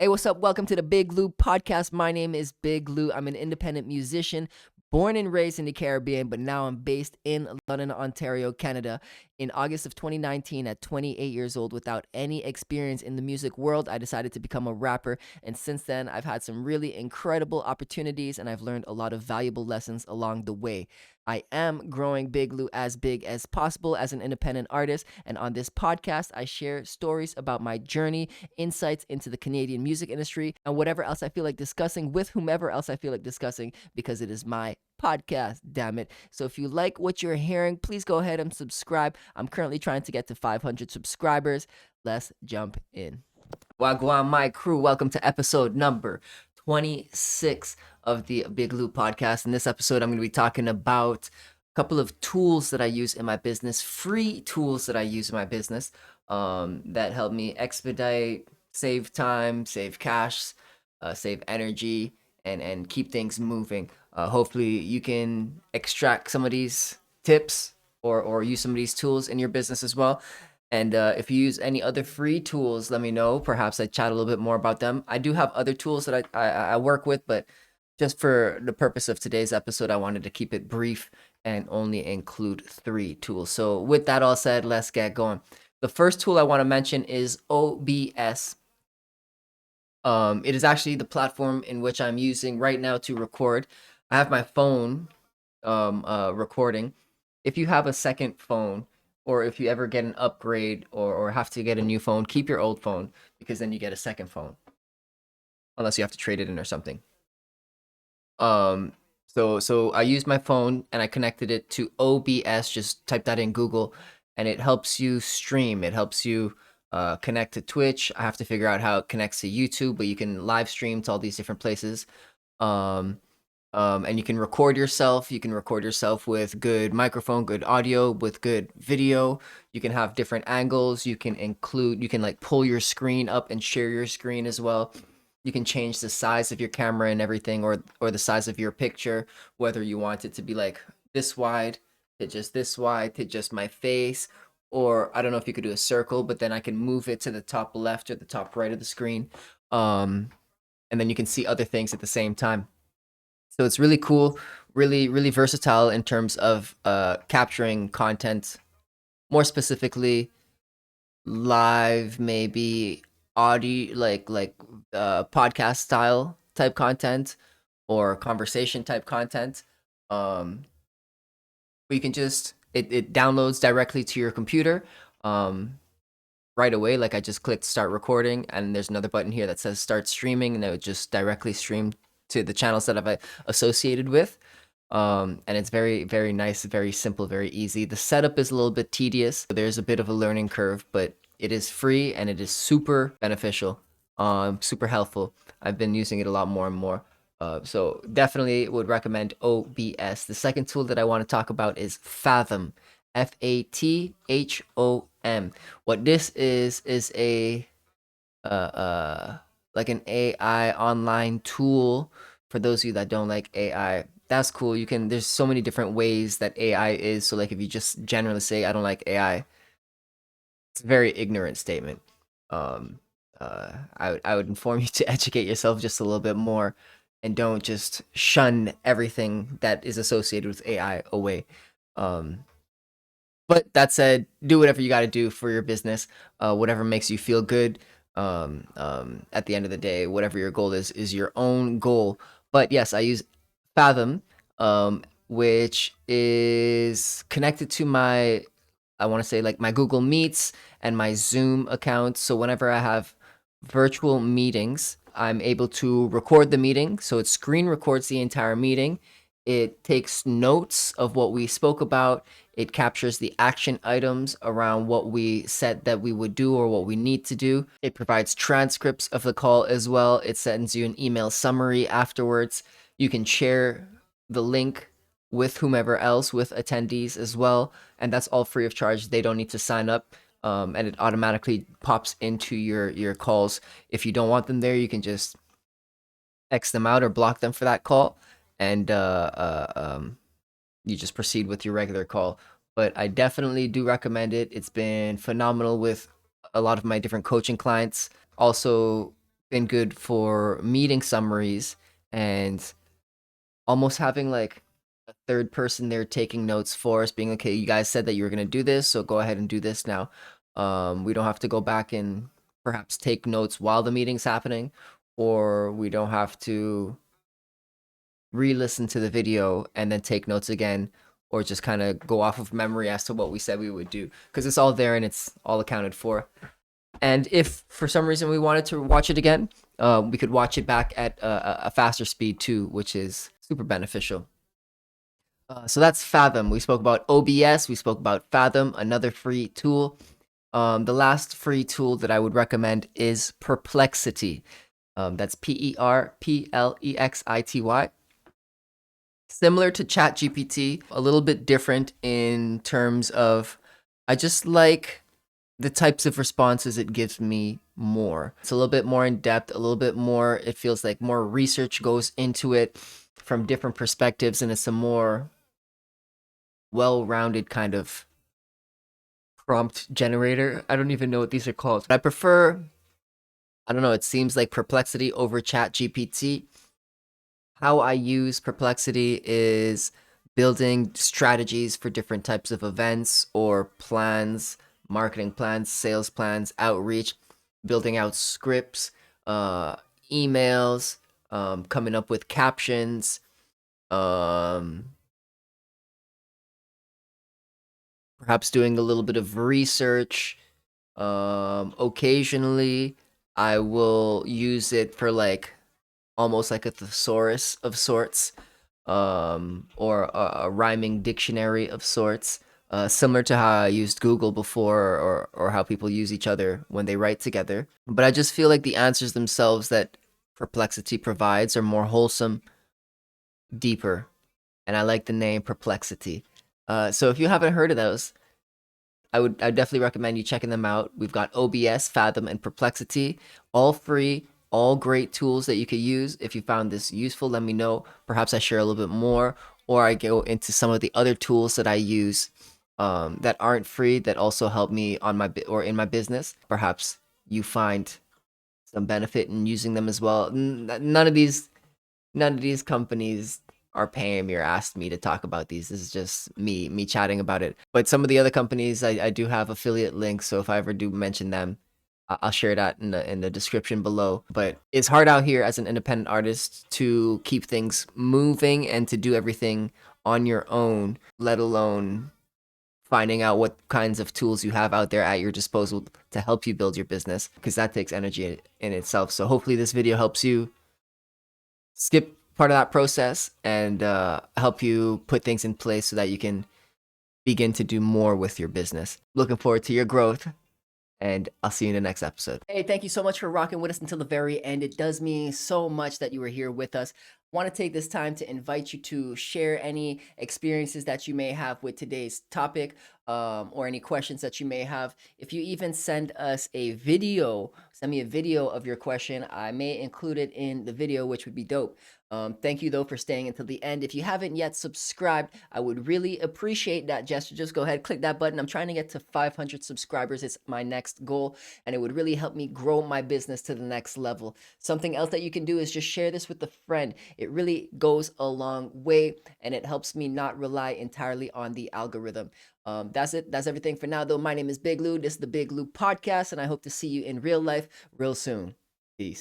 Hey, what's up? Welcome to the Big Lou podcast. My name is Big Lou. I'm an independent musician, born and raised in the Caribbean, but now I'm based in London, Ontario, Canada. In August of 2019, at 28 years old, without any experience in the music world, I decided to become a rapper. And since then, I've had some really incredible opportunities and I've learned a lot of valuable lessons along the way. I am growing Big Lou as big as possible as an independent artist. And on this podcast, I share stories about my journey, insights into the Canadian music industry, and whatever else I feel like discussing with whomever else I feel like discussing because it is my podcast, damn it. So if you like what you're hearing, please go ahead and subscribe. I'm currently trying to get to 500 subscribers. Let's jump in. Wagwan, my crew, welcome to episode number 26 of the Big Loop podcast. In this episode, I'm going to be talking about a couple of tools that I use in my business, free tools that I use in my business that help me expedite, save time, save cash, save energy, and keep things moving. Hopefully, you can extract some of these tips or use some of these tools in your business as well. And if you use any other free tools, let me know. Perhaps I chat a little bit more about them. I do have other tools that I work with, but just for the purpose of today's episode, I wanted to keep it brief and only include three tools. So, with that all said, let's get going. The first tool I want to mention is OBS. It is actually the platform in which I'm using right now to record. I have my phone recording. If you have a second phone, or if you ever get an upgrade or have to get a new phone, keep your old phone because then you get a second phone, unless you have to trade it in or something. So I used my phone and I connected it to OBS. Just type that in Google, and it helps you stream. It helps you connect to Twitch. I have to figure out how it connects to YouTube, but you can live stream to all these different places. Um, and you can record yourself. You can record yourself with good microphone, good audio, with good video. You can have different angles. You can like pull your screen up and share your screen as well. You can change the size of your camera and everything, or the size of your picture, whether you want it to be like this wide, to just this wide, to just my face, or I don't know if you could do a circle, but then I can move it to the top left or the top right of the screen. Um, and then you can see other things at the same time. So it's really cool, really versatile in terms of capturing content, more specifically live, maybe audio, like podcast style type content or conversation type content. Um, where you can just it downloads directly to your computer right away. Like I just clicked start recording, and there's another button here that says start streaming, and it would just directly stream to the channels that I've associated with. And it's very nice, very simple, very easy. The setup is a little bit tedious. There's a bit of a learning curve, but it is free and it is super beneficial, super helpful. I've been using it a lot more and more. So definitely would recommend OBS. The second tool that I want to talk about is Fathom, Fathom. What this is a uh, uh like an AI online tool for those of you that don't like AI. That's cool. There's so many different ways that AI is. So like if you just generally say I don't like AI, it's a very ignorant statement. Um I would inform you to educate yourself just a little bit more and don't just shun everything that is associated with AI away. Um but that said, do whatever you got to do for your business, whatever makes you feel good. At the end of the day, whatever your goal is your own goal. But yes, I use Fathom, which is connected to I want to say like my Google Meets and my Zoom account. So whenever I have virtual meetings, I'm able to record the meeting. So it screen records the entire meeting. It takes notes of what we spoke about. It captures the action items around what we said that we would do or what we need to do. It provides transcripts of the call as well. It sends you an email summary afterwards. You can share the link with whomever else, with attendees as well. And that's all free of charge. They don't need to sign up. And it automatically pops into your calls. If you don't want them there, you can just X them out or block them for that call. And you just proceed with your regular call. But I definitely do recommend it. It's been phenomenal with a lot of my different coaching clients. Also, been good for meeting summaries and almost having like a third person there taking notes for us, being okay, you guys said that you were gonna do this, so go ahead and do this now. We don't have to go back and perhaps take notes while the meeting's happening, or we don't have to re-listen to the video and then take notes again, or just kind of go off of memory as to what we said we would do, because it's all there and it's all accounted for. And if for some reason we wanted to watch it again, we could watch it back at a faster speed too, which is super beneficial. So that's Fathom. We spoke about OBS. We spoke about Fathom, another free tool. The last free tool that I would recommend is Perplexity. That's Perplexity. Similar to ChatGPT, a little bit different in terms of I just like the types of responses it gives me more. It's a little bit more in depth, a little bit more, it feels like more research goes into it from different perspectives, and it's a more well-rounded kind of prompt generator. I don't even know what these are called. I prefer, I don't know, it seems like Perplexity over ChatGPT. How I use Perplexity is building strategies for different types of events or plans, marketing plans, sales plans, outreach, building out scripts, emails, coming up with captions, perhaps doing a little bit of research. Occasionally, I will use it for like almost like a thesaurus of sorts, or a rhyming dictionary of sorts, similar to how I used Google before, or how people use each other when they write together. But I just feel like the answers themselves that Perplexity provides are more wholesome, deeper, and I like the name Perplexity. So if you haven't heard of those, I'd definitely recommend you checking them out. We've got OBS, Fathom, and Perplexity, all free, all great tools that you could use. If you found this useful, let me know. Perhaps I share a little bit more, or I go into some of the other tools that I use that aren't free that also help me on my or in my business. Perhaps you find some benefit in using them as well. None of these companies are paying me or asked me to talk about these. This is just me chatting about it. But some of the other companies, I do have affiliate links, so if I ever do mention them, I'll share that in the description below. But it's hard out here as an independent artist to keep things moving and to do everything on your own, let alone finding out what kinds of tools you have out there at your disposal to help you build your business, because that takes energy in itself. So hopefully this video helps you skip part of that process and help you put things in place so that you can begin to do more with your business. Looking forward to your growth, and I'll see you in the next episode. Hey, thank you so much for rocking with us until the very end. It does mean so much that you were here with us. Want to take this time to invite you to share any experiences that you may have with today's topic, or any questions that you may have. If you even send us a video, send me a video of your question, I may include it in the video, which would be dope. Thank you though for staying until the end. If you haven't yet subscribed, I would really appreciate that gesture. Just go ahead, click that button. I'm trying to get to 500 subscribers. It's my next goal, and it would really help me grow my business to the next level. Something else that you can do is just share this with a friend. It really goes a long way, and it helps me not rely entirely on the algorithm. That's it. That's everything for now, though. My name is Big Lou. This is the Big Lou Podcast, and I hope to see you in real life real soon. Peace.